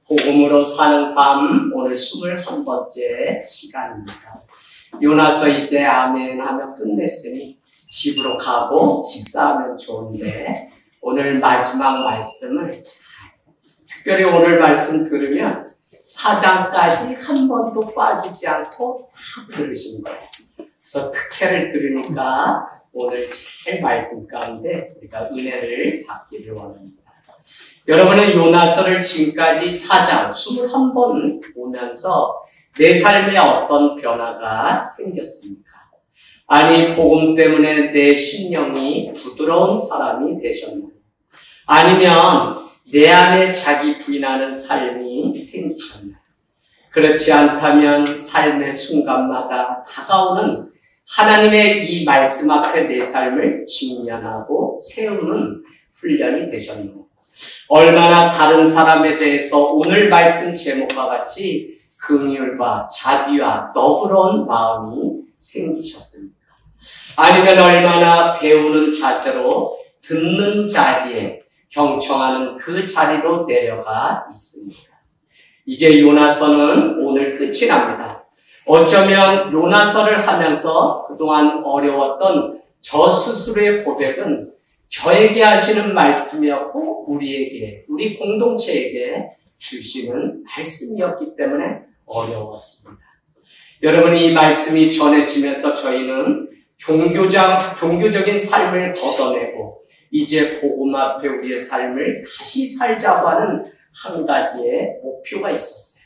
복음으로 사는 삶, 오늘 21번째 시간입니다. 요나서 이제 아멘 하며 끝냈으니 집으로 가고 식사하면 좋은데, 오늘 마지막 말씀을 특별히 오늘 말씀 들으면 4장까지 한 번도 빠지지 않고 다 들으신 거예요. 그래서 특혜를 들으니까 오늘 제일 말씀 가운데 우리가 은혜를 받기를 원합니다. 여러분은 요나서를 지금까지 4장 21번 보면서 내 삶에 어떤 변화가 생겼습니까? 아니, 복음 때문에 내 심령이 부드러운 사람이 되셨나요? 아니면 내 안에 자기 부인하는 삶이 생기셨나요? 그렇지 않다면 삶의 순간마다 다가오는 하나님의 이 말씀 앞에 내 삶을 직면하고 세우는 훈련이 되셨나요? 얼마나 다른 사람에 대해서 오늘 말씀 제목과 같이 긍휼과 자비와 너그러운 마음이 생기셨습니까? 아니면 얼마나 배우는 자세로 듣는 자리에 경청하는 그 자리로 내려가 있습니까? 이제 요나서는 오늘 끝이 납니다. 어쩌면 요나서를 하면서 그동안 어려웠던 저 스스로의 고백은 저에게 하시는 말씀이었고 우리에게, 우리 공동체에게 주시는 말씀이었기 때문에 어려웠습니다. 여러분이 이 말씀이 전해지면서 저희는 종교적인 삶을 걷어내고 이제 복음 앞에 우리의 삶을 다시 살자고 하는 한 가지의 목표가 있었어요.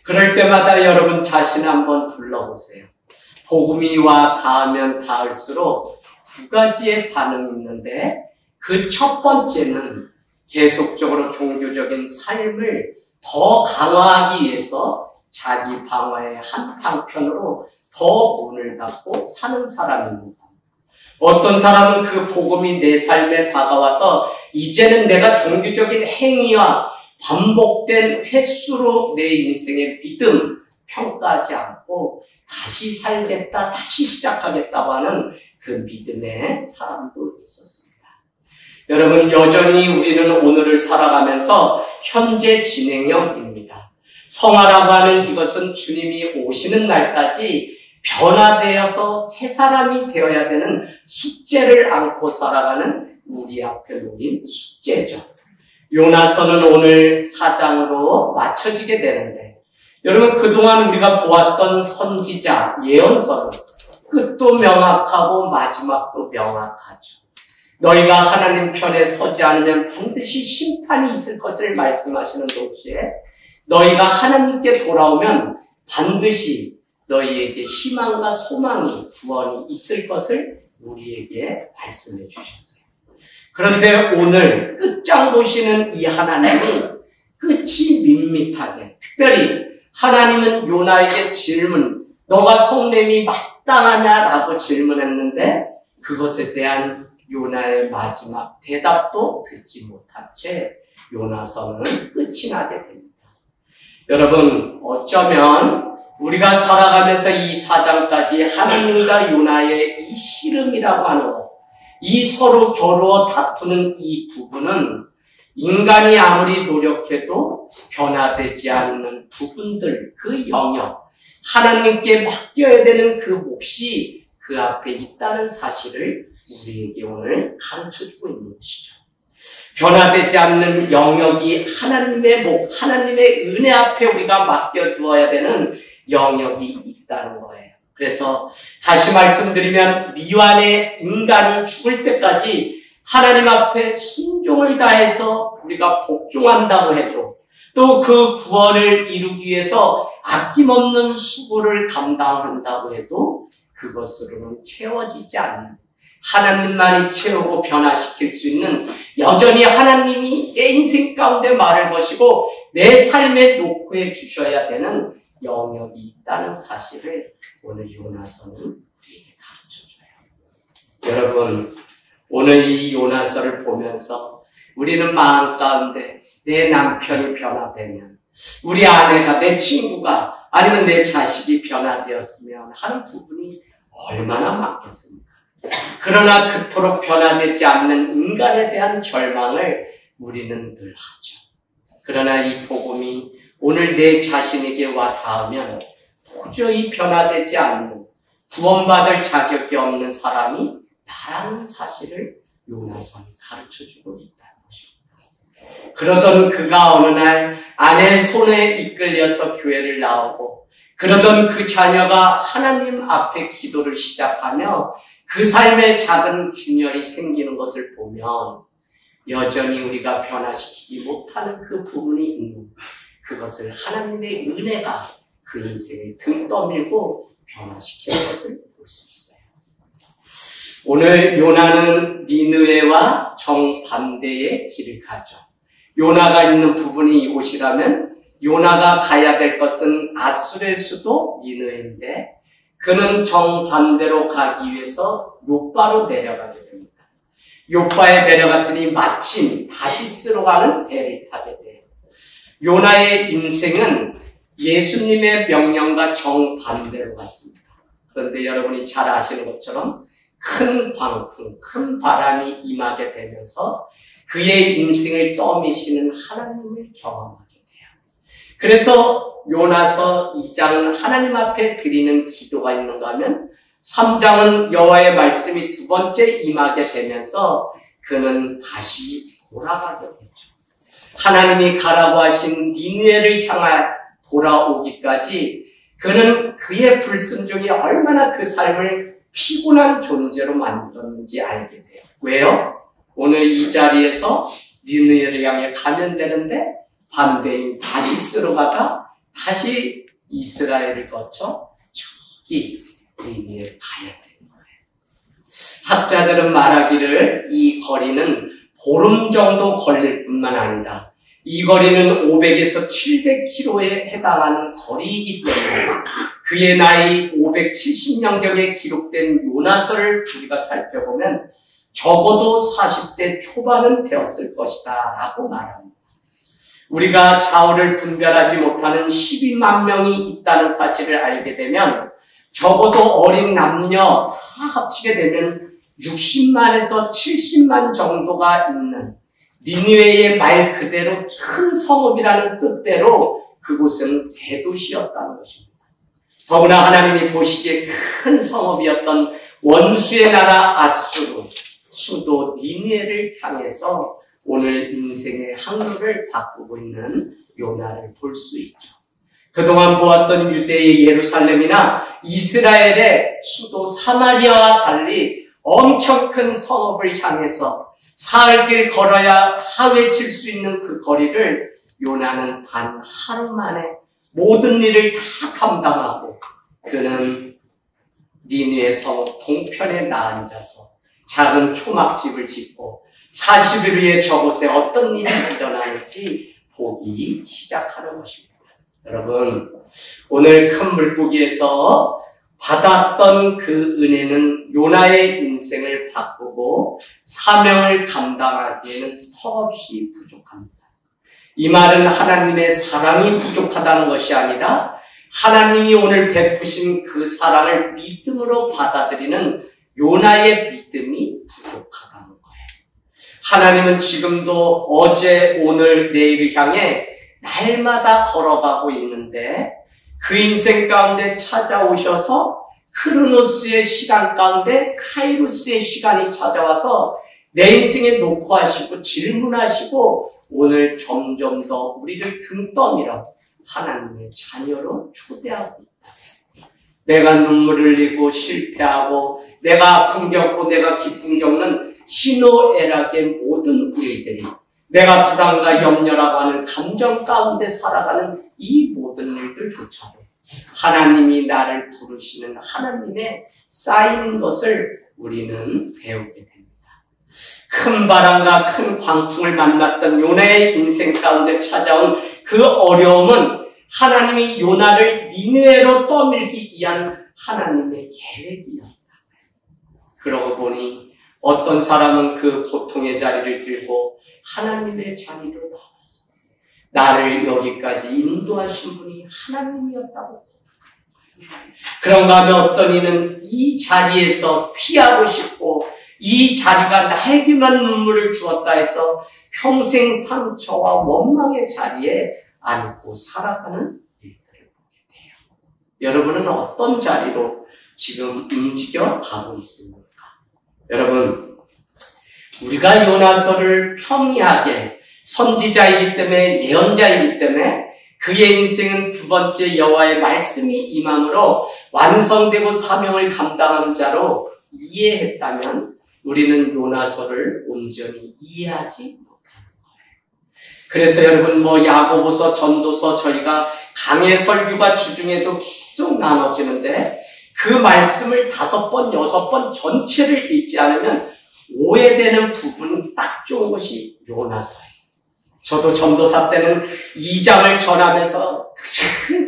그럴 때마다 여러분 자신을 한번 불러보세요. 복음이 와 닿으면 닿을수록 두 가지의 반응이 있는데, 그 첫 번째는 계속적으로 종교적인 삶을 더 강화하기 위해서 자기 방어의 한 방편으로 더 문을 닫고 사는 사람입니다. 어떤 사람은 그 복음이 내 삶에 다가와서 이제는 내가 종교적인 행위와 반복된 횟수로 내 인생의 믿음 평가하지 않고 다시 살겠다, 다시 시작하겠다고 하는 그 믿음의 사람도 있었습니다. 여러분, 여전히 우리는 오늘을 살아가면서 현재 진행형입니다. 성화라고 하는 이것은 주님이 오시는 날까지 변화되어서 새 사람이 되어야 되는 숙제를 안고 살아가는 우리 앞에 놓인 숙제죠. 요나서는 오늘 4장으로 맞춰지게 되는데, 여러분, 그동안 우리가 보았던 선지자, 예언서는 끝도 명확하고 마지막도 명확하죠. 너희가 하나님 편에 서지 않으면 반드시 심판이 있을 것을 말씀하시는 동시에 너희가 하나님께 돌아오면 반드시 너희에게 희망과 소망이, 구원이 있을 것을 우리에게 말씀해 주셨어요. 그런데 오늘 끝장 보시는 이 하나님이 끝이 밋밋하게, 특별히 하나님은 요나에게 질문, 너가 성냄이 마땅하냐라고 질문했는데 그것에 대한 요나의 마지막 대답도 듣지 못한 채 요나서는 끝이 나게 됩니다. 여러분, 어쩌면 우리가 살아가면서 이 4장까지 하나님과 요나의 이 씨름이라고 하는 것, 이 서로 겨루어 다투는 이 부분은 인간이 아무리 노력해도 변화되지 않는 부분들, 그 영역, 하나님께 맡겨야 되는 그 몫이 그 앞에 있다는 사실을 우리에게 오늘 가르쳐주고 있는 것이죠. 변화되지 않는 영역이 하나님의 은혜 앞에 우리가 맡겨두어야 되는 영역이 있다는 거예요. 그래서 다시 말씀드리면 미완의 인간이 죽을 때까지 하나님 앞에 순종을 다해서 우리가 복종한다고 해도, 또 그 구원을 이루기 위해서 아낌없는 수고를 감당한다고 해도 그것으로는 채워지지 않는, 하나님만이 채우고 변화시킬 수 있는, 여전히 하나님이 내 인생 가운데 말을 거시고 내 삶에 놓고해 주셔야 되는 영역이 있다는 사실을 오늘 요나서는 우리에게 가르쳐줘요. 여러분, 오늘 이 요나서를 보면서 우리는 마음 가운데 내 남편이 변화되면, 우리 아내가, 내 친구가, 아니면 내 자식이 변화되었으면 하는 부분이 얼마나 많겠습니까? 그러나 그토록 변화되지 않는 인간에 대한 절망을 우리는 늘 하죠. 그러나 이 복음이 오늘 내 자신에게 와 닿으면 도저히 변화되지 않는 구원받을 자격이 없는 사람이 나라는 사실을 요나서는 가르쳐주고 있다는 것입니다. 그러던 그가 어느 날 아내의 손에 이끌려서 교회를 나오고 그러던 그 자녀가 하나님 앞에 기도를 시작하며 그 삶에 작은 균열이 생기는 것을 보면 여전히 우리가 변화시키지 못하는 그 부분이 있는 그것을 하나님의 은혜가 그 인생을 등 떠밀고 변화시키는 것을 볼 수 있어요. 오늘 요나는 니느웨와 정반대의 길을 가죠. 요나가 있는 부분이 이곳이라면 요나가 가야 될 것은 아수르의 수도 니느웨인데 그는 정반대로 가기 위해서 요빠로 내려가게 됩니다. 요빠에 내려갔더니 마침 다시스로 가는 배를 타게 돼요. 요나의 인생은 예수님의 명령과 정반대로 갔습니다. 그런데 여러분이 잘 아시는 것처럼 큰 광풍, 큰 바람이 임하게 되면서 그의 인생을 떠미시는 하나님을 경험하게 돼요. 그래서 요나서 2장은 하나님 앞에 드리는 기도가 있는가 하면 3장은 여호와의 말씀이 두 번째 임하게 되면서 그는 다시 돌아가게 되죠. 하나님이 가라고 하신 니느웨를 향해 돌아오기까지 그는 그의 불순종이 얼마나 그 삶을 피곤한 존재로 만들었는지 알게 돼요. 왜요? 오늘 이 자리에서 니느웨를 향해 가면 되는데 반대인 다시스로 가다 다시 이스라엘을 거쳐 저기 니느웨에 가야 되는 거예요. 학자들은 말하기를 이 거리는 보름 정도 걸릴 뿐만 아니라 이 거리는 500에서 700km에 해당하는 거리이기 때문에 그의 나이 570년경에 기록된 요나서를 우리가 살펴보면 적어도 40대 초반은 되었을 것이다 라고 말합니다. 우리가 좌우를 분별하지 못하는 12만 명이 있다는 사실을 알게 되면 적어도 어린 남녀 다 합치게 되면 60만에서 70만 정도가 있는 니느웨의 말 그대로 큰 성읍이라는 뜻대로 그곳은 대도시였다는 것입니다. 더구나 하나님이 보시기에 큰 성읍이었던 원수의 나라 아수르, 수도 니느웨를 향해서 오늘 인생의 항로를 바꾸고 있는 요나를 볼 수 있죠. 그동안 보았던 유대의 예루살렘이나 이스라엘의 수도 사마리아와 달리 엄청 큰 성읍을 향해서 사흘길 걸어야 하회칠 수 있는 그 거리를 요나는 단 하루 만에 모든 일을 다 감당하고 그는 니느웨 성읍 동편에 나앉아서 작은 초막집을 짓고 40일 후에 저곳에 어떤 일이 일어나는지 보기 시작하는 것입니다. 여러분, 오늘 큰 물고기에서 받았던 그 은혜는 요나의 인생을 바꾸고 사명을 감당하기에는 턱없이 부족합니다. 이 말은 하나님의 사랑이 부족하다는 것이 아니라 하나님이 오늘 베푸신 그 사랑을 믿음으로 받아들이는 요나의 믿음이 부족하다는 거예요. 하나님은 지금도 어제, 오늘, 내일을 향해 날마다 걸어가고 있는데 그 인생 가운데 찾아오셔서 크로노스의 시간 가운데 카이로스의 시간이 찾아와서 내 인생에 녹화하시고 질문하시고 오늘 점점 더 우리를 등 떠밀어 하나님의 자녀로 초대하고 있다. 내가 눈물을 흘리고 실패하고 내가 아픔 겪고 내가 기쁨 겪는 희노애락의 모든 우리들이 내가 불안과 염려라고 하는 감정 가운데 살아가는 이 모든 일들조차도 하나님이 나를 부르시는 하나님의 쌓이는 것을 우리는 배우게 됩니다. 큰 바람과 큰 광풍을 만났던 요나의 인생 가운데 찾아온 그 어려움은 하나님이 요나를 니느웨로 떠밀기 위한 하나님의 계획이었다. 그러고 보니 어떤 사람은 그 고통의 자리를 들고 하나님의 자리로 나와서 나를 여기까지 인도하신 분이 하나님이었다고. 그런가 하면 어떤 이는 이 자리에서 피하고 싶고 이 자리가 나에게만 눈물을 주었다 해서 평생 상처와 원망의 자리에 안고 살아가는 일들을 보게 돼요. 여러분은 어떤 자리로 지금 움직여 가고 있습니까? 여러분, 우리가 요나서를 평이하게 선지자이기 때문에, 예언자이기 때문에 그의 인생은 두 번째 여호와의 말씀이 임함으로 완성되고 사명을 감당하는 자로 이해했다면 우리는 요나서를 온전히 이해하지 못하는 거예요. 그래서 여러분, 야고보서, 전도서 저희가 강해 설교가 주중에도 계속 나눠지는데 그 말씀을 5번, 6번 전체를 읽지 않으면 오해되는 부분이 딱 좋은 것이 요나서예요. 저도 전도사 때는 2장을 전하면서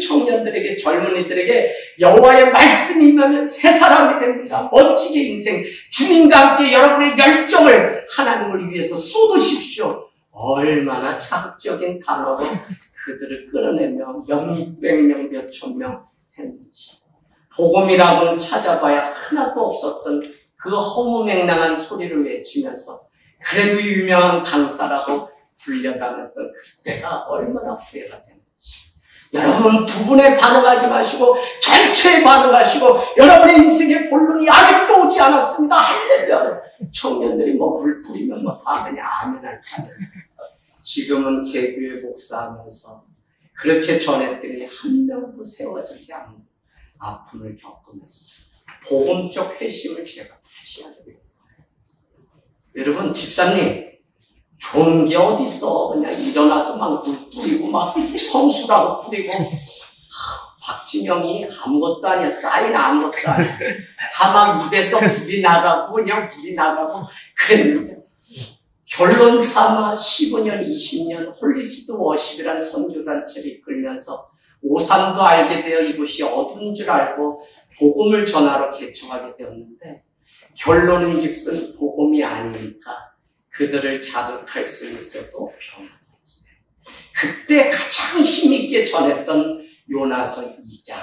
청년들에게, 젊은이들에게 여호와의 말씀이 임하면 새 사람이 됩니다. 멋지게 인생, 주님과 함께 여러분의 열정을 하나님을 위해서 쏟으십시오. 얼마나 자극적인 단어로 그들을 끌어내며 몇백 명, 몇천 명 했는지. 복음이라고는 찾아봐야 하나도 없었던 그 허무맹랑한 소리를 외치면서 그래도 유명한 강사라고 불려다녔던 그때가 얼마나 후회가 되는지. 여러분, 부분에 반응하지 마시고 전체에 반응하시고 여러분의 인생의 본론이 아직도 오지 않았습니다. 할렐루야. 청년들이 물 뿌리면 다 그냥 아멘 할 거예요. 지금은 개교회 목사하면서 그렇게 전했더니 한 명도 세워지지 않는 아픔을 겪으면서 복음적 회심을 제가 다시 하게 됩니다. 여러분, 집사님, 좋은 게 어딨어. 그냥 일어나서 막 물 뿌리고 막 성수라고 뿌리고. 박진영이 아무것도 아니야. 사인 아무것도 아니야. 다 막 입에서 불이 나가고 그냥 불이 나가고 그랬는데 결론 삼아 15년, 20년 홀리스트 워십이라는 선교단체를 이끌면서 오산도 알게 되어 이곳이 어두운 줄 알고 복음을 전하러 개척하게 되었는데 결론은 즉슨 복음이 아니니까 그들을 자극할 수 있어도 변함없어요. 그때 가장 힘있게 전했던 요나서 2장.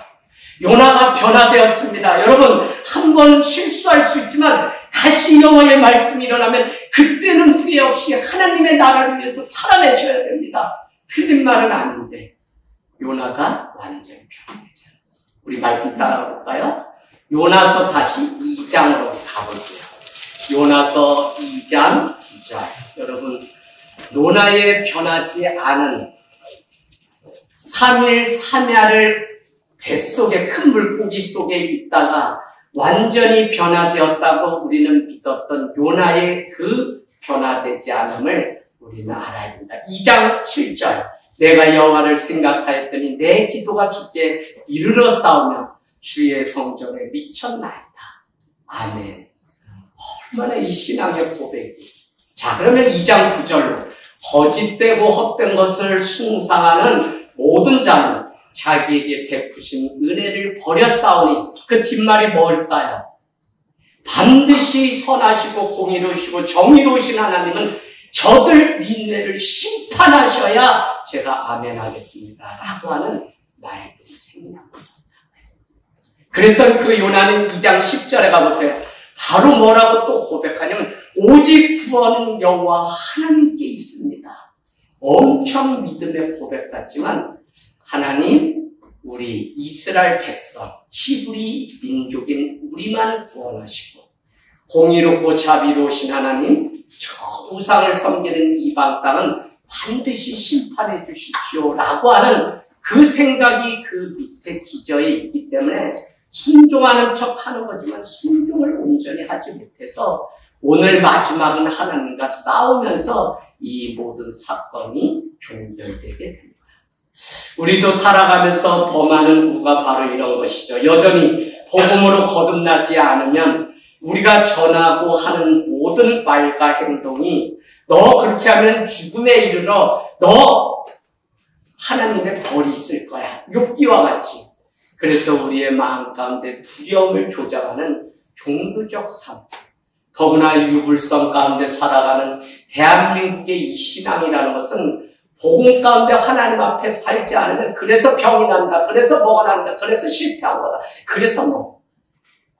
요나가 변화되었습니다. 여러분, 한 번 실수할 수 있지만 다시 여호와의 말씀이 일어나면 그때는 후회 없이 하나님의 나라를 위해서 살아내셔야 됩니다. 틀린 말은 아닌데 요나가 완전히 변화되지 않았어요. 우리 말씀 따라볼까요? 요나서 다시 2장으로 가볼게요. 요나서 2장 9절. 여러분, 요나의 변하지 않은 3일 3야를 뱃속에 큰 물고기 속에 있다가 완전히 변화되었다고 우리는 믿었던 요나의 그 변화되지 않음을 우리는 알아야 된다. 2장 7절. 내가 여호와를 생각하였더니 내 기도가 주께 이르러 싸우며 주의 성전에 미쳤나이다. 아멘. 얼마나 이 신앙의 고백이. 자, 그러면 2장 9절로 거짓되고 헛된 것을 숭상하는 모든 자는 자기에게 베푸신 은혜를 버렸사오니 그 뒷말이 뭘까요? 반드시 선하시고 공의로우시고 정의로우신 하나님은 저들 닌네를 심판하셔야 제가 아멘 하겠습니다 라고 하는 말들이 생략합니다. 그랬던 그 요나는 2장 10절에 가보세요. 바로 뭐라고 또 고백하냐면 오직 구원은 여호와 하나님께 있습니다. 엄청 믿음의 고백 같지만 하나님, 우리 이스라엘 백성, 히브리 민족인 우리만 구원하시고 공의롭고 자비로우신 하나님, 저 우상을 섬기는 이방 땅은 반드시 심판해 주십시오 라고 하는 그 생각이 그 밑에 기저에 있기 때문에 순종하는 척 하는 거지만 순종을 온전히 하지 못해서 오늘 마지막은 하나님과 싸우면서 이 모든 사건이 종결되게 됩니다. 우리도 살아가면서 범하는 우가 바로 이런 것이죠. 여전히 복음으로 거듭나지 않으면 우리가 전하고 하는 모든 말과 행동이 너 그렇게 하면 죽음에 이르러 너 하나님의 벌이 있을 거야. 욥기와 같이. 그래서 우리의 마음 가운데 두려움을 조장하는 종교적 삶, 더구나 유불성 가운데 살아가는 대한민국의 이 신앙이라는 것은 복음 가운데 하나님 앞에 살지 않으면 그래서 병이 난다, 그래서 뭐가 난다, 그래서 실패한 거다, 그래서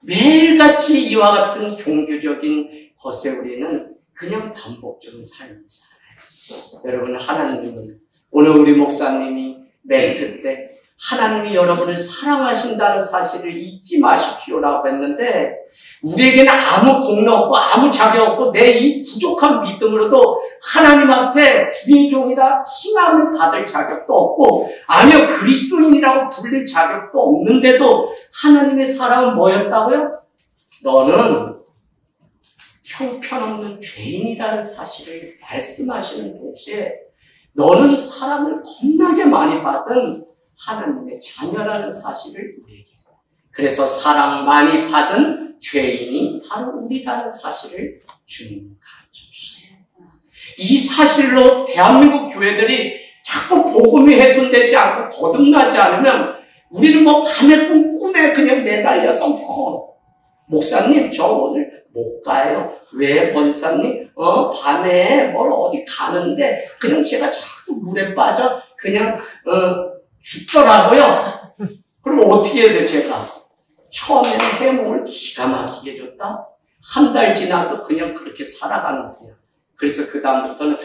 매일같이 이와 같은 종교적인 벌써 우리는 그냥 반복적인 삶을 살아요. 여러분, 하나님은 오늘 우리 목사님이 멘트 때 하나님이 여러분을 사랑하신다는 사실을 잊지 마십시오라고 했는데, 우리에게는 아무 공로 없고 아무 자격 없고 내 이 부족한 믿음으로도 하나님 앞에 주의 종이라 칭함을 받을 자격도 없고, 아니요 그리스도인이라고 불릴 자격도 없는데도 하나님의 사랑은 뭐였다고요? 너는 형편없는 죄인이라는 사실을 말씀하시는 동시에 너는 사랑을 겁나게 많이 받은 하나님의 자녀라는 사실을 우리에게, 그래서 사랑 많이 받은 죄인이 바로 우리라는 사실을 주님이 가르쳐주세요. 이 사실로 대한민국 교회들이 자꾸 복음이 훼손되지 않고 거듭나지 않으면 우리는 뭐 밤에 꿈에 그냥 매달려서 목사님 저 오늘 못 가요. 왜 권사님? 밤에 뭘 어디 가는데 그냥 제가 자꾸 물에 빠져 그냥 죽더라고요. 그럼 어떻게 해야 돼? 제가 처음에는 해몽을 기가 막히게 줬다. 한 달 지나도 그냥 그렇게 살아가는 거예요. 그래서 그 다음부터는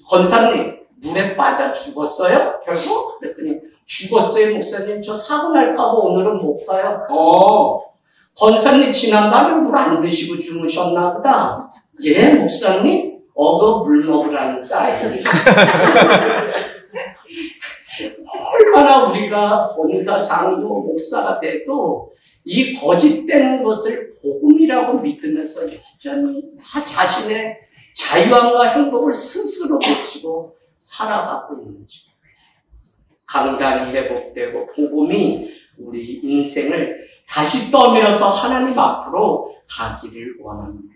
권사님 물에 빠져 죽었어요? 결국 그랬더니 죽었어요 목사님. 저 사고 날까봐 오늘은 못 가요. 권사님 지난달에 물 안 드시고 주무셨나 보다. 예 목사님? 물 먹으라는 사인. 얼마나 우리가 권사, 장로, 목사가 돼도 이 거짓된 것을 복음이라고 믿으면서 여전히 나 자신의 자유함과 행복을 스스로 놓치고 살아가고 있는지. 강단이 회복되고 복음이 우리 인생을 다시 떠밀어서 하나님 앞으로 가기를 원합니다.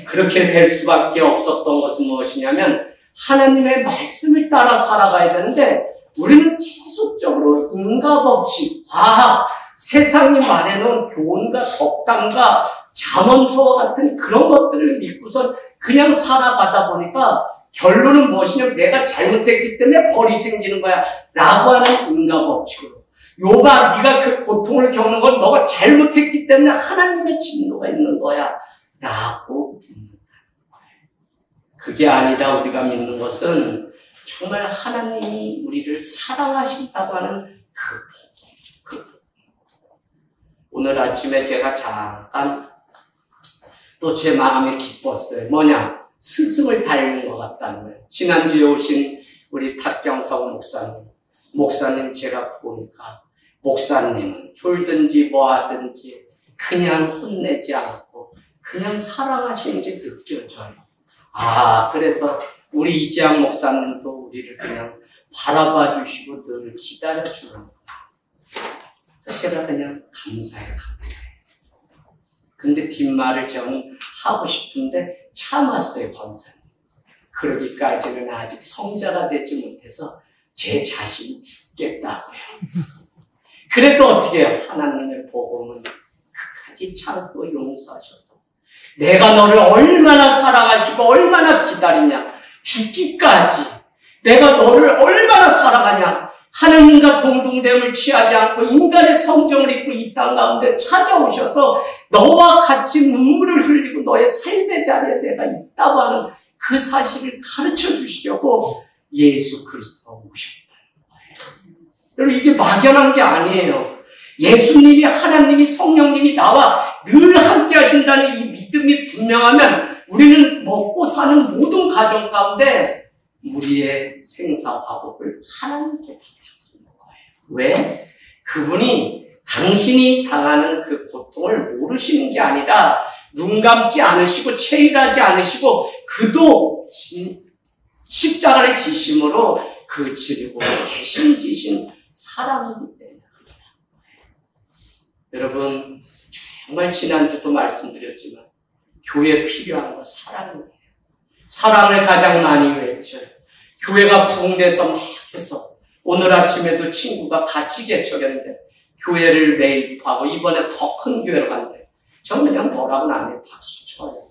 그렇게 될 수밖에 없었던 것은 무엇이냐면 하나님의 말씀을 따라 살아가야 되는데 우리는 계속적으로 인과법칙, 과학, 세상이 말해놓은 교훈과 덕담과 잠언서와 같은 그런 것들을 믿고선 그냥 살아가다 보니까 결론은 무엇이냐면 내가 잘못했기 때문에 벌이 생기는 거야 라고 하는 인과법칙으로, 요봐 네가 그 고통을 겪는 건 너가 잘못했기 때문에 하나님의 진노가 있는 거야 라고 믿는 거예요. 그게 아니라 우리가 믿는 것은 정말 하나님이 우리를 사랑하신다고 하는 오늘 아침에 제가 잠깐 또 제 마음에 기뻤어요. 뭐냐? 스승을 닮은 것 같다는 거예요. 지난주에 오신 우리 탁경성 목사님 제가 보니까 목사님은 졸든지 뭐하든지 그냥 혼내지 않고 그냥 사랑하시는 게 느껴져요. 그래서 우리 이재학 목사님도 우리를 그냥 바라봐 주시고 늘 기다려 주는 거예요. 제가 그냥 감사해요. 근데 뒷말을 좀 하고 싶은데 참았어요, 권사님. 그러기까지는 아직 성자가 되지 못해서 제 자신이 죽겠다고요. 그래도 어떻게 해요? 하나님의 복음은 끝까지 참고 용서하셔서 내가 너를 얼마나 사랑하시고 얼마나 기다리냐, 죽기까지 내가 너를 얼마나 사랑하냐, 하느님과 동등됨을 취하지 않고 인간의 성정을 입고 이 땅 가운데 찾아오셔서 너와 같이 눈물을 흘리고 너의 삶의 자리에 내가 있다고 하는 그 사실을 가르쳐 주시려고 예수 그리스도가 오셨다는 거예요. 여러분 이게 막연한 게 아니에요. 예수님이, 하나님이, 성령님이 나와 늘 함께 하신다는 이 믿음이 분명하면 우리는 먹고 사는 모든 가정 가운데 우리의 생사화복을 하나님께 받아주는 거예요. 왜? 그분이 당신이 당하는 그 고통을 모르시는 게 아니라 눈 감지 않으시고 체휼하지 않으시고 그도 십자가를 지심으로 그 지르고 대신 지신 사랑이기 때문에 여러분 정말 지난주도 말씀드렸지만 교회에 필요한 건 사랑이에요. 사랑을 가장 많이 외쳐요. 교회가 부흥돼서 막 해서 오늘 아침에도 친구가 같이 개척했는데 교회를 매입하고 이번에 더 큰 교회로 간대. 저는 그냥 뭐라고는 안 해요. 박수 쳐요.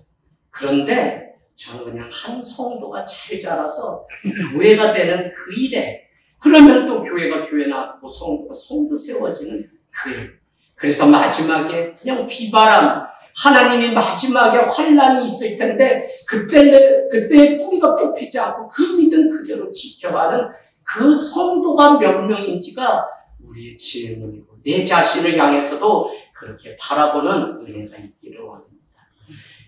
그런데 저는 그냥 한 성도가 잘 자라서 교회가 되는 그 일에, 그러면 또 교회가 교회 나고 성도 세워지는 그 일. 그래서 마지막에 그냥 비바람, 하나님이 마지막에 환란이 있을 텐데 그때의 뿌리가 뽑히지 않고 그 믿음 그대로 지켜가는 그 성도가 몇 명인지가 우리의 질문이고 내 자신을 향해서도 그렇게 바라보는 은혜가 있기를 원합니다.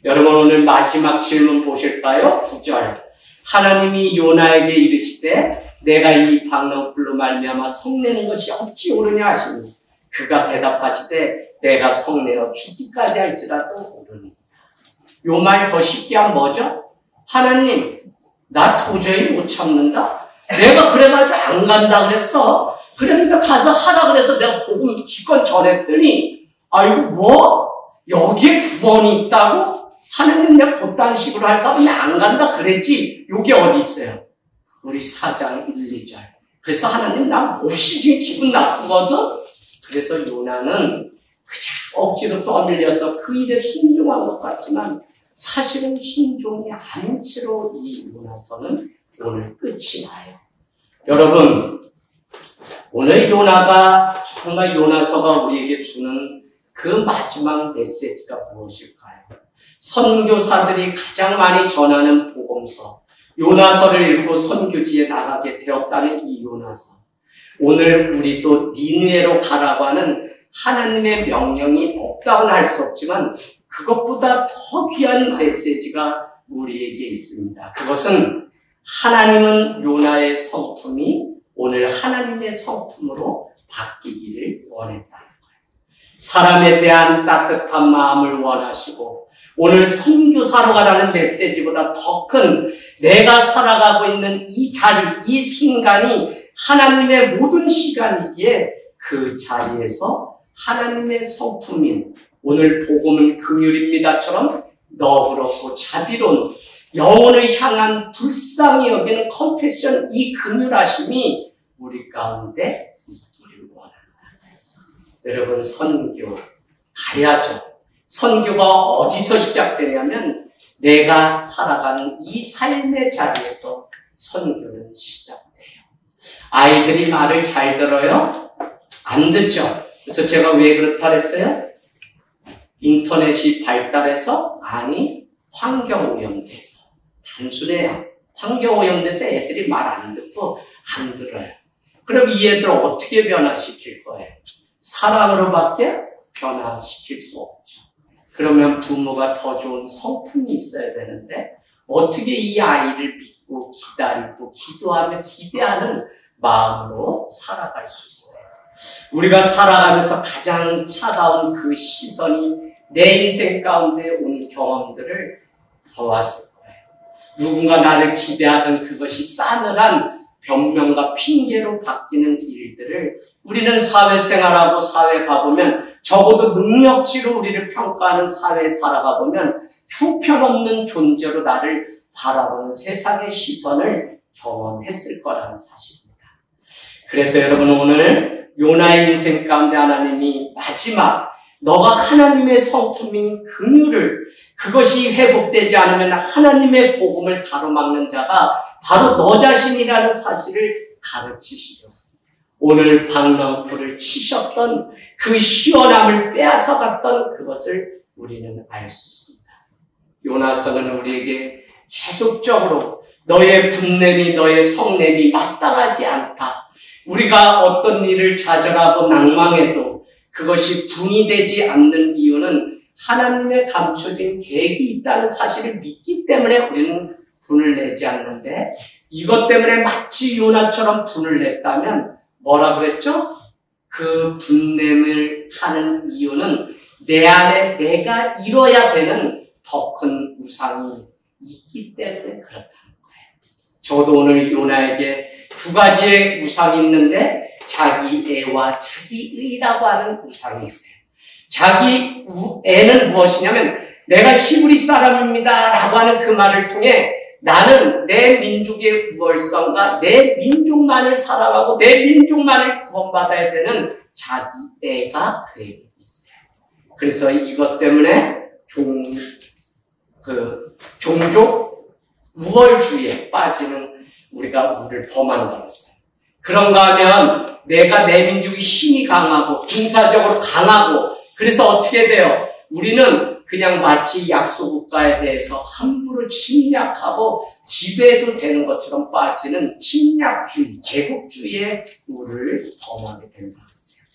여러분 오늘 마지막 질문 보실까요? 9절. 하나님이 요나에게 이르시되 내가 이 방랑불로 말미암아 성내는 것이 어찌 오르냐 하시니 그가 대답하시되 내가 성내어 죽기까지 할지라도 오르니. 요 말 더 쉽게 하면 뭐죠? 하나님 나 도저히 못 참는다. 내가 그래가지고 안 간다 그랬어. 그러니까 가서 하라 그래서 내가 복음 기껏 전했더니 아이고 뭐 여기에 9번이 있다고? 하나님 내가 그딴 식으로 할까? 나 안 간다 그랬지. 요게 어디 있어요? 우리 4장 1, 2절. 그래서 하나님 나 몹시 지금 기분 나쁘거든? 그래서 요나는 그냥 억지로 떠밀려서 그 일에 순종한 것 같지만 사실은 순종이 아닌 채로 이 요나서는 오늘 끝이 나요. 여러분 오늘 요나가 정말 요나서가 우리에게 주는 그 마지막 메시지가 무엇일까요? 선교사들이 가장 많이 전하는 복음서 요나서를 읽고 선교지에 나가게 되었다는 이 요나서. 오늘 우리도 니느웨로 가라고 하는 하나님의 명령이 없다고는 할 수 없지만 그것보다 더 귀한 메시지가 우리에게 있습니다. 그것은 하나님은 요나의 성품이 오늘 하나님의 성품으로 바뀌기를 원했다는 거예요. 사람에 대한 따뜻한 마음을 원하시고 오늘 선교사로 가라는 메시지보다 더 큰 내가 살아가고 있는 이 자리, 이 순간이 하나님의 모든 시간이기에 그 자리에서 하나님의 성품인 오늘 복음은 긍휼입니다처럼 너그럽고 자비로운 영혼을 향한 불쌍히 여기는 컴패션 이 긍휼하심이 우리 가운데 있기를 원한다. 여러분 선교 가야죠. 선교가 어디서 시작되냐면 내가 살아가는 이 삶의 자리에서 선교는 시작돼요. 아이들이 말을 잘 들어요? 안 듣죠? 그래서 제가 왜 그렇다 그랬어요? 인터넷이 발달해서? 아니, 환경오염돼서. 단순해요. 환경오염돼서 애들이 말 안 듣고 안 들어요. 그럼 이 애들 어떻게 변화시킬 거예요? 사랑으로밖에 변화시킬 수 없죠. 그러면 부모가 더 좋은 성품이 있어야 되는데 어떻게 이 아이를 믿고 기다리고 기도하며 기대하는 마음으로 살아갈 수 있어요? 우리가 살아가면서 가장 차가운 그 시선이 내 인생 가운데 온 경험들을 보았을 거예요. 누군가 나를 기대하던 그것이 싸늘한 변명과 핑계로 바뀌는 일들을 우리는 사회생활하고 사회 가보면 적어도 능력치로 우리를 평가하는 사회에 살아가보면 형편없는 존재로 나를 바라보는 세상의 시선을 경험했을 거라는 사실입니다. 그래서 여러분 오늘 요나의 인생 가운데 하나님이 마지막 너가 하나님의 성품인 긍휼을 그것이 회복되지 않으면 하나님의 복음을 가로막는 자가 바로 너 자신이라는 사실을 가르치시죠. 오늘 방랑불을 치셨던 그 시원함을 빼앗아갔던 그것을 우리는 알 수 있습니다. 요나서는 우리에게 계속적으로 너의 분냄이 너의 성냄이 마땅하지 않다. 우리가 어떤 일을 좌절하고 낭망해도 그것이 분이 되지 않는 이유는 하나님의 감춰진 계획이 있다는 사실을 믿기 때문에 우리는 분을 내지 않는데 이것 때문에 마치 요나처럼 분을 냈다면 뭐라 그랬죠? 그 분냄을 하는 이유는 내 안에 내가 이뤄야 되는 더 큰 우상이 있기 때문에 그렇다는 거예요. 저도 오늘 요나에게 두 가지의 우상이 있는데 자기 애와 자기 의라고 하는 우상이 있어요. 자기 애는 무엇이냐면 내가 히브리 사람입니다 라고 하는 그 말을 통해 나는 내 민족의 우월성과 내 민족만을 사랑하고 내 민족만을 구원받아야 되는 자기 애가 그에게 있어요. 그래서 이것 때문에 종족 우월주의에 빠지는 우리를 더 만들었어요. 그런가 하면 내가 내 민족이 힘이 강하고 군사적으로 강하고 그래서 어떻게 돼요? 우리는 그냥 마치 약소국가에 대해서 함부로 침략하고 지배도 되는 것처럼 빠지는 침략주의, 제국주의의 우를 범하게 된다 했어요.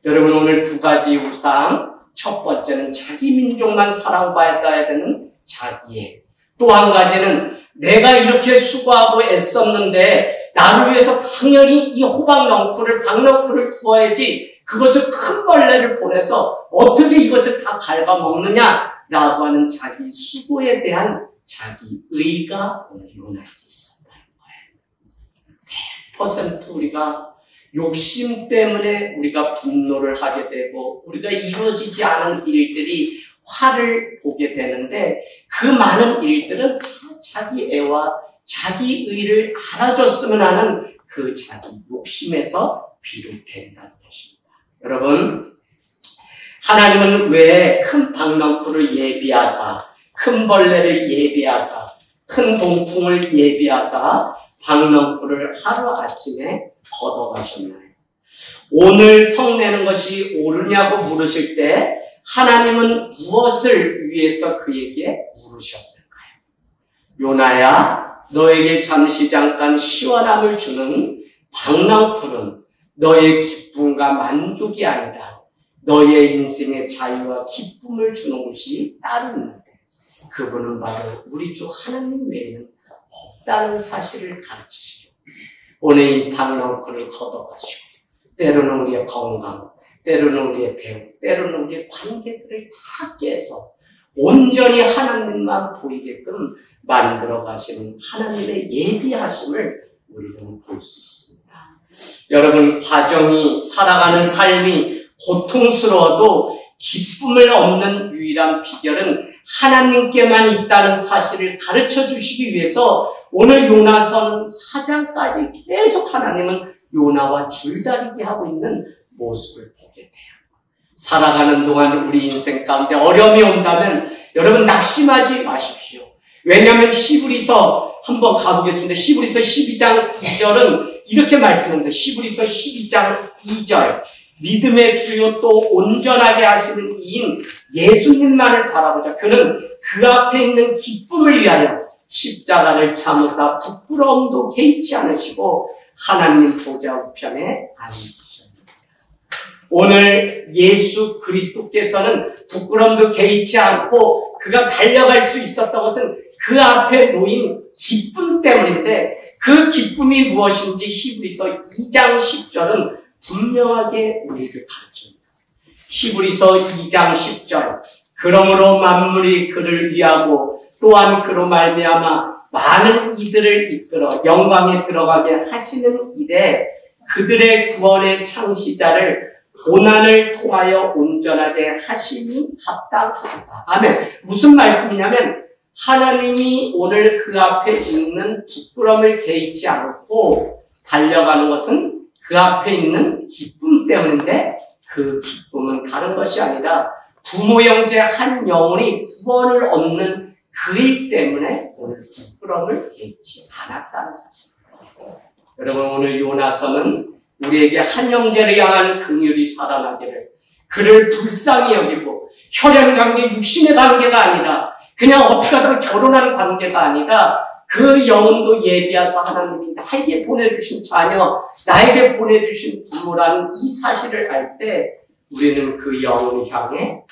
여러분, 오늘 두 가지 우상, 첫 번째는 자기 민족만 사랑받아야 되는 자기애, 또 한 가지는 내가 이렇게 수고하고 애썼는데 나를 위해서 당연히 이 호박 넝쿨을, 박넝쿨을 구워야지 그것을 큰 벌레를 보내서 어떻게 이것을 다 갉아먹느냐라고 하는 자기 수고에 대한 자기 의가 오늘 요나에게 있었다는 거예요. 100% 우리가 욕심 때문에 우리가 분노를 하게 되고 우리가 이루어지지 않은 일들이 화를 보게 되는데 그 많은 일들은 다 자기 애와 자기 의를 알아줬으면 하는 그 자기 욕심에서 비롯된다는 것입니다. 여러분, 하나님은 왜 큰 박넝쿨을 예비하사, 큰 벌레를 예비하사, 큰 동풍을 예비하사 박넝쿨을 하루아침에 걷어가셨나요? 오늘 성내는 것이 옳으냐고 물으실 때 하나님은 무엇을 위해서 그에게 물으셨을까요? 요나야, 너에게 잠시 잠깐 시원함을 주는 박넝쿨은 너의 기쁨과 만족이 아니라 너의 인생의 자유와 기쁨을 주는 것이 따로 있는데 그분은 바로 우리 주 하나님 외에는 없다는 사실을 가르치시고 오늘 이 박넝쿨을 걷어가시고 때로는 우리의 건강, 때로는 우리의 배움, 때로는 우리의 관계들을 다 깨서 온전히 하나님만 보이게끔 만들어 가시는 하나님의 예비하심을 우리는 볼 수 있습니다. 여러분, 과정이, 살아가는 삶이 고통스러워도 기쁨을 얻는 유일한 비결은 하나님께만 있다는 사실을 가르쳐 주시기 위해서 오늘 요나서 4장까지 계속 하나님은 요나와 줄다리기 하고 있는 모습을 보게 돼요. 살아가는 동안 우리 인생 가운데 어려움이 온다면 여러분 낙심하지 마십시오. 왜냐하면 히브리서 한번 가보겠습니다. 히브리서 12장 2절은 이렇게 말씀합니다. 히브리서 12장 2절 믿음의 주요 또 온전하게 하시는 이인 예수님만을 바라보자. 그는 그 앞에 있는 기쁨을 위하여 십자가를 참으사 부끄러움도 개의치 않으시고 하나님 보좌 우편에 앉으셨습니다. 오늘 예수 그리스도께서는 부끄러움도 개의치 않고 그가 달려갈 수 있었던 것은 그 앞에 놓인 기쁨 때문인데 그 기쁨이 무엇인지 히브리서 2장 10절은 분명하게 우리에게 가르칩니다. 히브리서 2장 10절 그러므로 만물이 그를 위하고 또한 그로 말미암아 많은 이들을 이끌어 영광에 들어가게 하시는 일에 그들의 구원의 창시자를 고난을 통하여 온전하게 하심이 합당하다. 아멘. 무슨 말씀이냐면 하나님이 오늘 그 앞에 있는 부끄러움을 개의치 않고 달려가는 것은 그 앞에 있는 기쁨 때문인데 그 기쁨은 다른 것이 아니라 부모 형제 한 영혼이 구원을 얻는 그 일 때문에 오늘 부끄러움을 개의치 않았다는 사실입니다. 여러분, 오늘 요나서는 우리에게 한 형제를 향한 긍휼이 살아나기를 그를 불쌍히 여기고 혈연관계, 육신의 관계가 아니라 그냥 어떻게 하다가 결혼하는 관계가 아니라 그 영혼도 예비하사 하나님이 나에게 보내주신 자녀, 나에게 보내주신 부모라는 이 사실을 알 때 우리는 그 영혼을 향해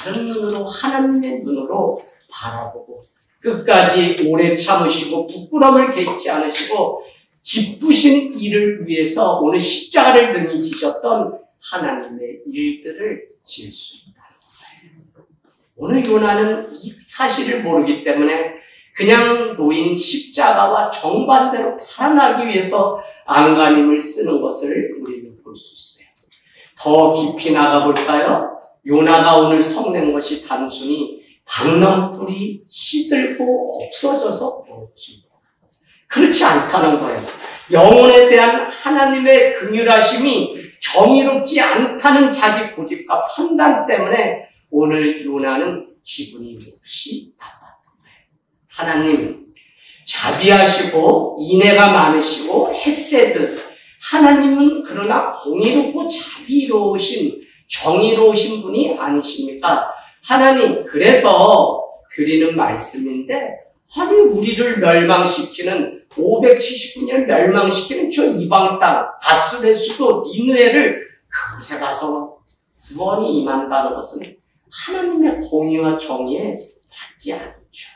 다른 눈으로, 하나님의 눈으로 바라보고 끝까지 오래 참으시고 부끄러움을 개의치 않으시고 기쁘신 일을 위해서 오늘 십자가를 등이 지셨던 하나님의 일들을 질 수 있다는 거예요. 오늘 요나는 이 사실을 모르기 때문에 그냥 놓인 십자가와 정반대로 살아나기 위해서 안간힘을 쓰는 것을 우리는 볼 수 있어요. 더 깊이 나가볼까요? 요나가 오늘 성낸 것이 단순히 박넝쿨이 시들고 없어져서 그런 것입니다. 그렇지 않다는 거예요. 영혼에 대한 하나님의 긍휼하심이 정의롭지 않다는 자기 고집과 판단 때문에 오늘 요나는 기분이 몹시 나빴던 거예요. 하나님, 자비하시고 인애가 많으시고 헤세드, 하나님은 그러나 공의롭고 자비로우신 정의로우신 분이 아니십니까? 하나님, 그래서 드리는 말씀인데, 아니, 우리를 멸망시키는, 579년 멸망시키는 저 이방 땅, 아수르의 수도 니느웨를 그곳에 가서 구원이 임한다는 것은 하나님의 공의와 정의에 받지 않죠.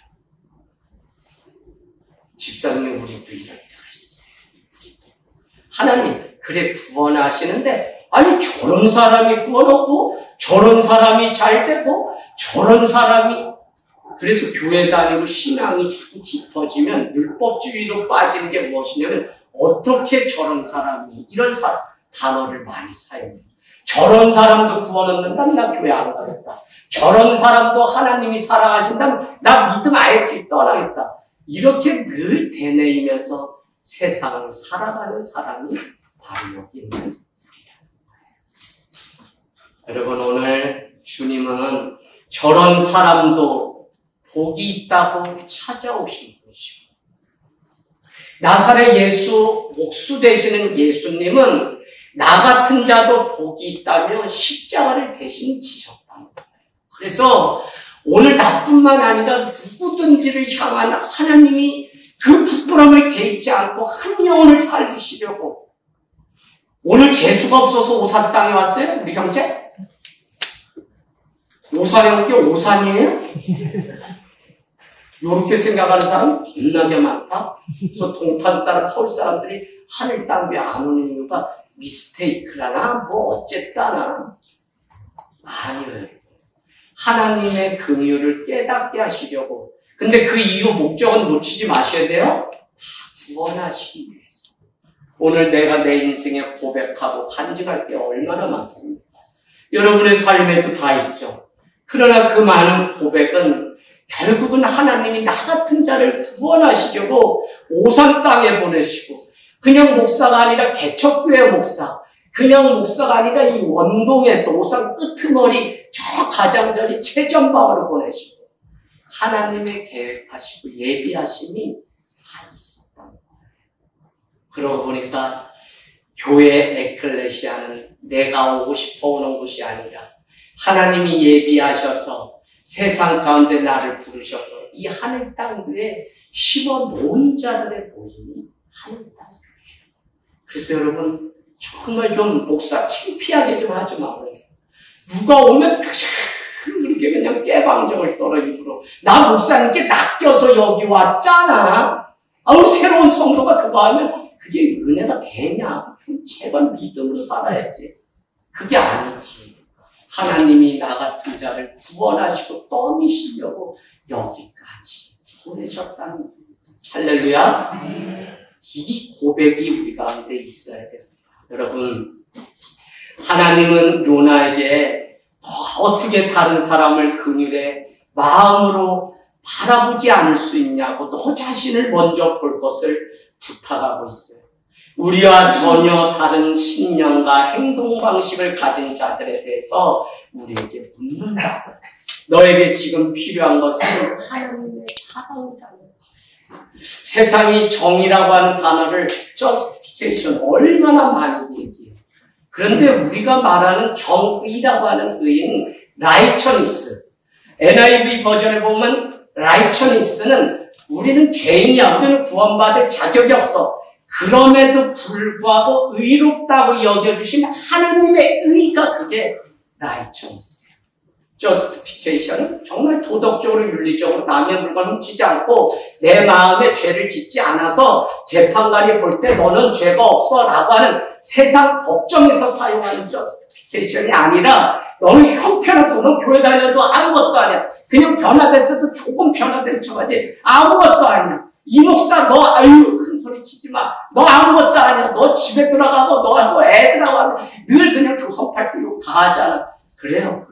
집사님, 우리도 이럴 때가 있어요. 하나님, 그래, 구원하시는데, 아니, 저런 사람이 구원 얻고, 저런 사람이 잘 되고, 저런 사람이, 그래서 교회 다니고 신앙이 자꾸 깊어지면 율법주의로 빠지는 게 무엇이냐면, 어떻게 저런 사람이, 이런 단어를 많이 사용해요. 저런 사람도 구원 얻는다면 나 교회 안 가겠다. 저런 사람도 하나님이 사랑하신다면 나 믿음 아예 길 떠나겠다. 이렇게 늘 되뇌이면서 세상을 살아가는 사람이 바로 여기 있는 우리라는 거예요. 여러분, 오늘 주님은 저런 사람도 복이 있다고 찾아오신 분이시고, 나사렛 예수, 목수 되시는 예수님은 나 같은 자도 복이 있다며 십자가를 대신 지셨다는 거예요. 그래서 오늘 나뿐만 아니라 누구든지를 향한 하나님이 그 부끄러움을 개의치 않고 한 영혼을 살리시려고, 오늘 재수가 없어서 오산 땅에 왔어요? 우리 형제? 오산에 온 게 오산이에요? 이렇게 생각하는 사람 겁나게 많다. 그래서 동탄 사람, 서울 사람들이 하늘 땅 왜 안 오는 이유가 미스테이크라나 뭐 어쨌다나 아니에요. 하나님의 긍휼을 깨닫게 하시려고. 근데 그 이유 목적은 놓치지 마셔야 돼요. 다 구원하시기 위해서. 오늘 내가 내 인생에 고백하고 간증할 게 얼마나 많습니까? 여러분의 삶에도 다 있죠. 그러나 그 많은 고백은 결국은 하나님이 나 같은 자를 구원하시려고 오산 땅에 보내시고, 그냥 목사가 아니라 개척교회 목사, 그냥 목사가 아니라 이 원동에서 오산 끄트머리 저 가장자리 최전방으로 보내시고, 하나님의 계획하시고 예비하심이 다 있었다는 거예요. 그러고 보니까 교회 에클레시아는 내가 오고 싶어 오는 곳이 아니라 하나님이 예비하셔서 세상 가운데 나를 부르셔서 이 하늘 땅 위에 심어 놓은 자들의 모임이 하늘 땅 교회예요. 그래서 여러분, 정말 좀 목사 창피하게 좀 하지 마세요. 누가 오면 그렇게 그냥 깨방정을 떨어 입으로, 나 목사님께 낚여서 여기 왔잖아. 아우, 새로운 성도가 그거 하면 그게 은혜가 되냐? 좀 제발 믿음으로 살아야지. 그게 아니지. 하나님이 나 같은 자를 구원하시고 떠미시려고 여기까지 보내셨다는 거예요. 할렐루야. 이 고백이 우리 가운데 있어야 됩니다. 여러분, 하나님은 요나에게 어떻게 다른 사람을 긍휼의 마음으로 바라보지 않을 수 있냐고 너 자신을 먼저 볼 것을 부탁하고 있어요. 우리와 전혀 다른 신념과 행동 방식을 가진 자들에 대해서 우리에게 묻는다. 너에게 지금 필요한 것은 하나님의 사랑이라는 거예요. 세상이 정의라고 하는 단어를 justification 얼마나 많이 얘기해요. 그런데 우리가 말하는 정의라고 하는 의는 righteousness. NIV 버전에 보면 righteousness는 우리는 죄인이야. 우리는 구원받을 자격이 없어. 그럼에도 불구하고 의롭다고 여겨주신 하나님의 의가 그게 righteousness예요. justification은 정말 도덕적으로 윤리적으로 남의 물건 훔치지 않고 내 마음에 죄를 짓지 않아서 재판관이 볼 때 너는 죄가 없어 라고 하는 세상 법정에서 사용하는 justification이 아니라 너는 형편없어. 너 교회 다녀도 아무것도 아니야. 그냥 변화됐어도 조금 변화된 척하지 아무것도 아니야. 이 목사 너 아유 큰 소리 치지 마. 너 아무것도 아니야. 너 집에 들어가고 너하고 애들하고 늘 그냥 조선팔도 욕 다 하잖아. 그래요.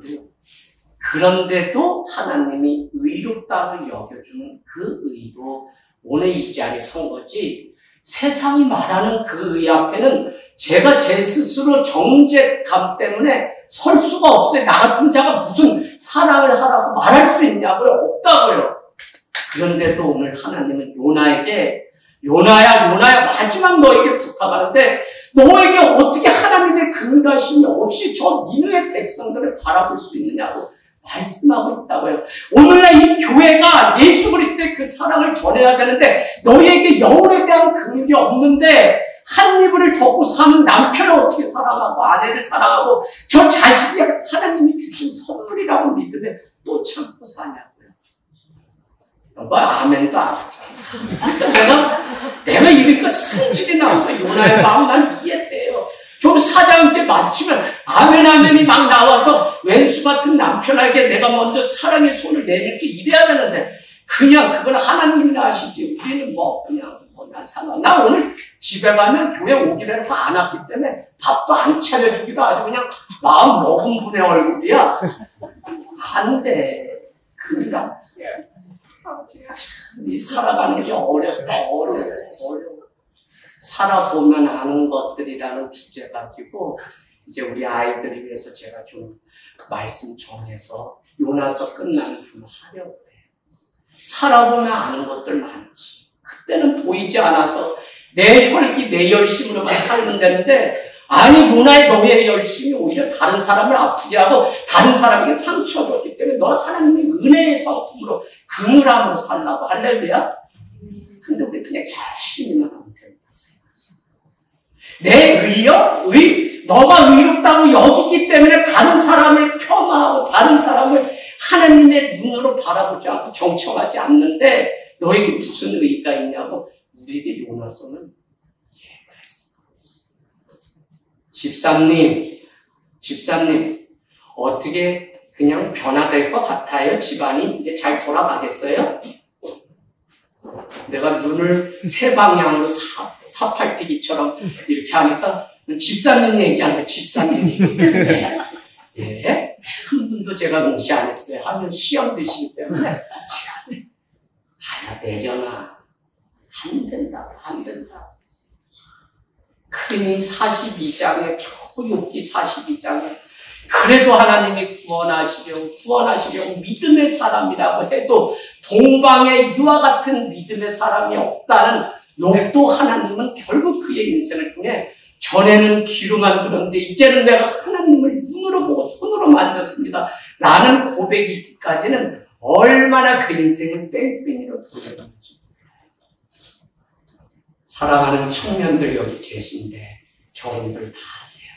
그런데도 하나님이 의롭다고 여겨주는 그 의로 오늘 이 자리에 선 거지, 세상이 말하는 그 의 앞에는 제가 제 스스로 정죄감 때문에 설 수가 없어요. 나 같은 자가 무슨 사랑을 하라고 말할 수 있냐고요? 없다고요. 그런데도 오늘 하나님은 요나야 마지막 너에게 부탁하는데 너에게 어떻게 하나님의 긍휼하심이 없이 저 니느웨 백성들을 바라볼 수 있느냐고 말씀하고 있다고요. 오늘날 이 교회가 예수 그리스도의 그 사랑을 전해야 되는데 너희에게 영혼에 대한 긍휼이 없는데 한 이불을 덮고 사는 남편을 어떻게 사랑하고 아내를 사랑하고 저 자식이 하나님이 주신 선물이라고 믿으면 또 참고 사냐고요. 여보 아멘도 안 하잖아. 내가 이러니까 승질이 나와서 요나의 마음 난 이해돼요. 좀 사장한테 맞추면 아멘이 막 나와서 왼수 같은 남편에게 내가 먼저 사랑의 손을 내밀게 이래야 되는데 그냥 그건 하나님이나 하시지 우리는 그냥 난 상관. 나 오늘 집에 가면 교회 오기를 안 왔기 때문에 밥도 안 차려주기도 아주 그냥 마음 먹은 분의 얼굴이야. 안 돼. 그러니까 이 살아가는 게 어렵다. 어려워. 살아보면 아는 것들이라는 주제 가지고 이제 우리 아이들을 위해서 제가 좀 말씀 정해서 요나서 끝나는 좀 하려고 해요. 살아보면 아는 것들 많지. 그때는 보이지 않아서 내 혈기, 내 열심으로만 살면 되는데 아니 요나의 너의 열심이 오히려 다른 사람을 아프게 하고 다른 사람에게 상처 줬기 때문에 너는 하나님의 은혜의 성품으로 그물함으로 살라고. 할렐루야. 근데 우리 그냥 열심히만 하면 됩니다. 내 너가 의롭다고 여기기 때문에 다른 사람을 폄하하고 다른 사람을 하나님의 눈으로 바라보지 않고 정청하지 않는데 너에게 무슨 의의가 있냐고 우리에게 요나서는 얘기했습니다. 집사님 어떻게 그냥 변화될 것 같아요? 집안이 이제 잘 돌아가겠어요? 내가 눈을 세 방향으로 사팔뛰기처럼 이렇게 하니까 집사님 얘기하는 거예요. 집사님. 예? 한 분도 제가 응시 안 했어요. 하면 시험 드시기 때문에 제가 내려놔. 안 된다. 그러니 42장에 겨우 욥기 42장에 그래도 하나님이 구원하시려고 믿음의 사람이라고 해도 동방에 이와 같은 믿음의 사람이 없다는 욥도 하나님은 결국 그의 인생을 통해 전에는 귀로만 들었는데 이제는 내가 하나님을 눈으로 보고 손으로 만졌습니다. 라는 고백이 있기까지는 얼마나 그 인생을 뺑뺑이로 돌려가는지. 사랑하는 청년들 여기 계신데 결혼들 다 하세요.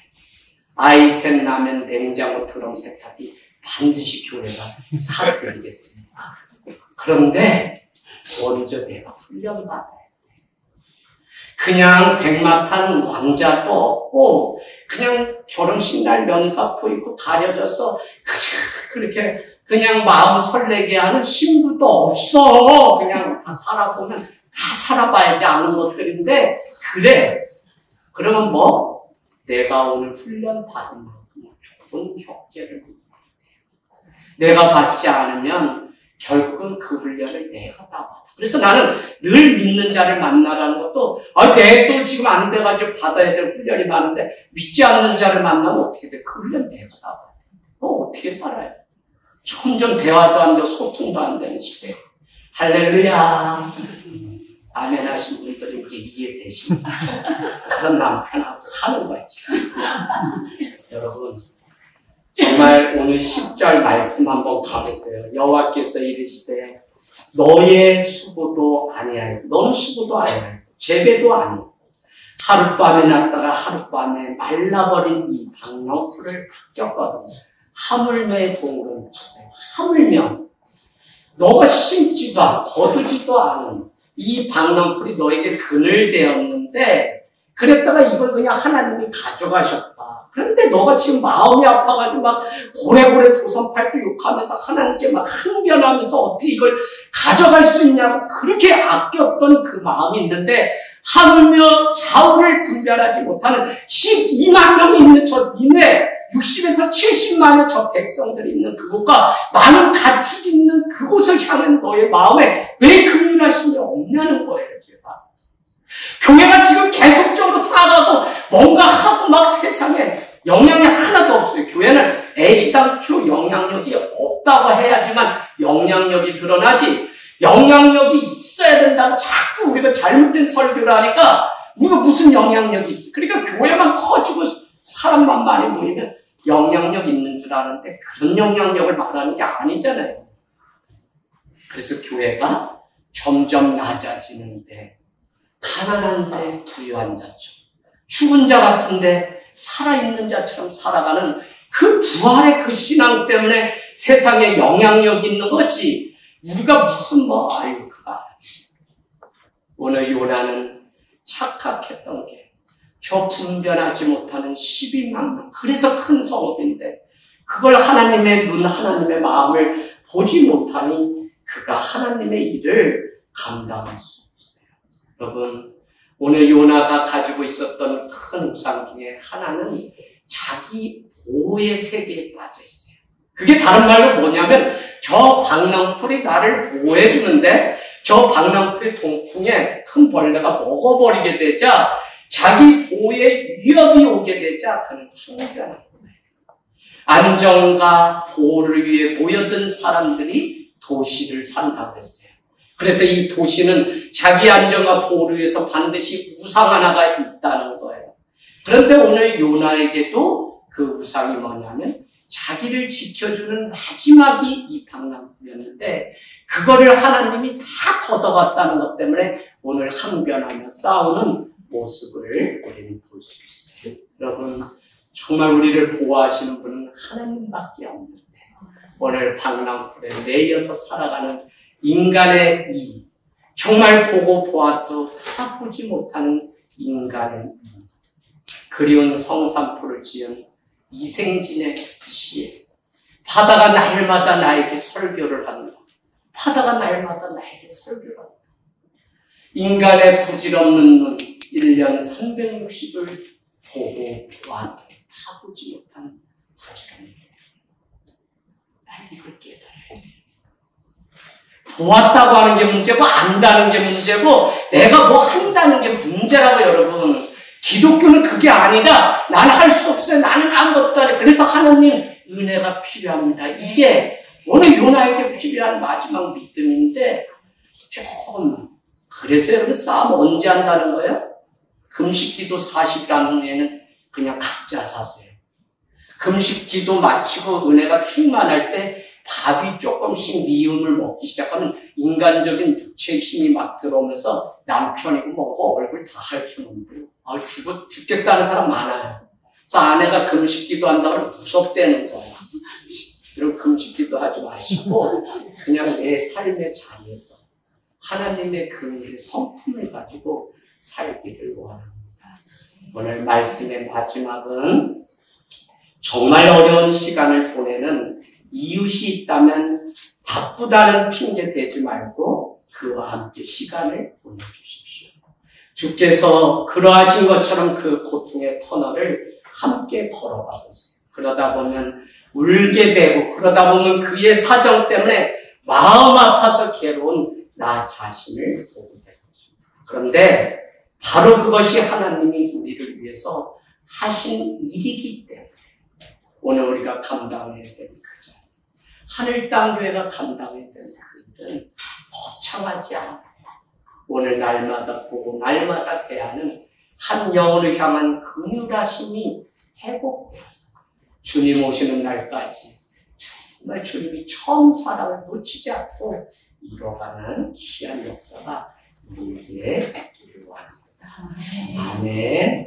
아이 셋 나면 냉장고 드럼 세탁이 반드시 교회가 사드리겠습니다. 그런데 먼저 내가 훈련받아야 돼. 그냥 백마탄 왕자도 없고 그냥 결혼식 날 면사포 입고 가려져서 그렇게 그냥 마음 설레게 하는 신부도 없어. 그냥 다 살아보면 다 살아봐야지 아는 것들인데 그래. 그러면 내가 오늘 훈련 받은 만큼 좋은 격제를 내가 받지 않으면 결국은 그 훈련을 내가 다 받아. 그래서 나는 늘 믿는 자를 만나라는 것도 내 또 지금 안 돼가지고 받아야 될 훈련이 많은데 믿지 않는 자를 만나면 어떻게 돼? 그 훈련 내가 다 받아. 어떻게 살아요? 점점 대화도 안 되고 소통도 안 되는 시대. 할렐루야. 아멘 하신 분들은 이제 이해되십니다. 그런 남편하고 사는 거지. 여러분, 정말 오늘 10절 말씀 한번 가보세요. 여호와께서 이르시되 너의 수고도 아니하여 너는 수고도 아니하여 재배도 아니고 하룻밤에 났다가 하룻밤에 말라버린 이 박농풀을 꼈거든. 하물며의 동으로 주세요. 하물며 너가 심지도 않고 거두지도 않은 이 박농풀이 너에게 그늘 되었는데 그랬다가 이걸 그냥 하나님이 가져가셨다. 그런데 너가 지금 마음이 아파가지고 막 고래고래 조선팔도 욕하면서 하나님께 막 항변하면서 어떻게 이걸 가져갈 수 있냐고 그렇게 아꼈던 그 마음이 있는데 하물며 좌우를 분별하지 못하는 12만 명이 있는 저 니네 60에서 70만의 저 백성들이 있는 그곳과 많은 가축이 있는 그곳을 향한 너의 마음에 왜 긍휼하심이 없냐는 거예요, 제가. 교회가 지금 계속적으로 쌓아가고 뭔가 하고 막 세상에 영향이 하나도 없어요. 교회는 애시당초 영향력이 없다고 해야지만 영향력이 드러나지 영향력이 있어야 된다고 자꾸 우리가 잘못된 설교를 하니까 우리가 무슨 영향력이 있어. 그러니까 교회만 커지고 사람만 많이 모이면 영향력 있는 줄 아는데 그런 영향력을 말하는 게 아니잖아요. 그래서 교회가 점점 낮아지는데 가난한데 부유한 자처럼 죽은 자 같은데 살아있는 자처럼 살아가는 그 부활의 그 신앙 때문에 세상에 영향력이 있는 거지 우리가 무슨 아유 그가 오늘 요나는 착각했던 게 저 분별하지 못하는 12만 명 그래서 큰 성읍인데 그걸 하나님의 눈 하나님의 마음을 보지 못하니 그가 하나님의 일을 감당할 수 없어요. 여러분 오늘 요나가 가지고 있었던 큰 우상 중에 하나는 자기 보호의 세계에 빠져 있어요. 그게 다른 말로 뭐냐면 저 박랑풀이 나를 보호해 주는데 저 박랑풀이 동풍에 큰 벌레가 먹어버리게 되자 자기 보호에 위협이 오게 되자 그는 항상 안정과 보호를 위해 모여든 사람들이 도시를 산다고 했어요. 그래서 이 도시는 자기 안정과 보호를 위해서 반드시 우상 하나가 있다는 거예요. 그런데 오늘 요나에게도 그 우상이 뭐냐면 자기를 지켜주는 마지막이 이 박랑풀이었는데 그거를 하나님이 다 걷어갔다는 것 때문에 오늘 항변하며 싸우는 모습을 우리는 볼 수 있어요. 여러분 정말 우리를 보호하시는 분은 하나님밖에 없는데 오늘 박랑풀에 매여서 살아가는 인간의 이 정말 보고 보아도 다 보지 못하는 인간의 이 그리운 성산포를 지은 이생진의 시 바다가 날마다 나에게 설교를 한다. 바다가 날마다 나에게 설교를 한다. 인간의 부질없는 눈 1년 360을 보고 보아도 다 보지 못하는 부질없는 눈. 난 이걸 깨달아야 돼. 보았다고 하는 게 문제고 안다는 게 문제고 내가 뭐 한다는 게 문제라고 여러분. 기독교는 그게 아니라 나는 할 수 없어요. 나는 아무것도 안 해. 그래서 하나님 은혜가 필요합니다. 이게 오늘 요나에게 필요한 마지막 믿음인데 조금 그래서 여러분 싸움 언제 한다는 거예요? 금식기도 40일 후에는 그냥 각자 사세요. 금식기도 마치고 은혜가 충만할 때 밥이 조금씩 미움을 먹기 시작하면 인간적인 육체의 힘이 막 들어오면서 남편이고 뭐고 얼굴 다 핥히는데요. 죽겠다는 사람 많아요. 그래서 아내가 금식기도 한다고 무섭다는 거예요. 이런 금식기도 하지 마시고 그냥 내 삶의 자리에서 하나님의 그 성품을 가지고 살기를 원합니다. 오늘 말씀의 마지막은 정말 어려운 시간을 보내는 이웃이 있다면 바쁘다는 핑계 대지 말고 그와 함께 시간을 보내주십시오. 주께서 그러하신 것처럼 그 고통의 터널을 함께 걸어가 보세요. 그러다 보면 울게 되고 그러다 보면 그의 사정 때문에 마음 아파서 괴로운 나 자신을 보게 될 것입니다. 그런데 바로 그것이 하나님이 우리를 위해서 하신 일이기 때문에 오늘 우리가 감당해야 되는 그 자리, 하늘 땅 교회가 감당해야 되는 그 일은 거창하지 않아요. 오늘 날마다 보고 날마다 대하는 한 영혼을 향한 긍휼하심이 회복되어서 주님 오시는 날까지 정말 주님이 처음 사랑을 놓치지 않고 이뤄가는 귀한 역사가 우리에게 있기를 원합니다. 아멘.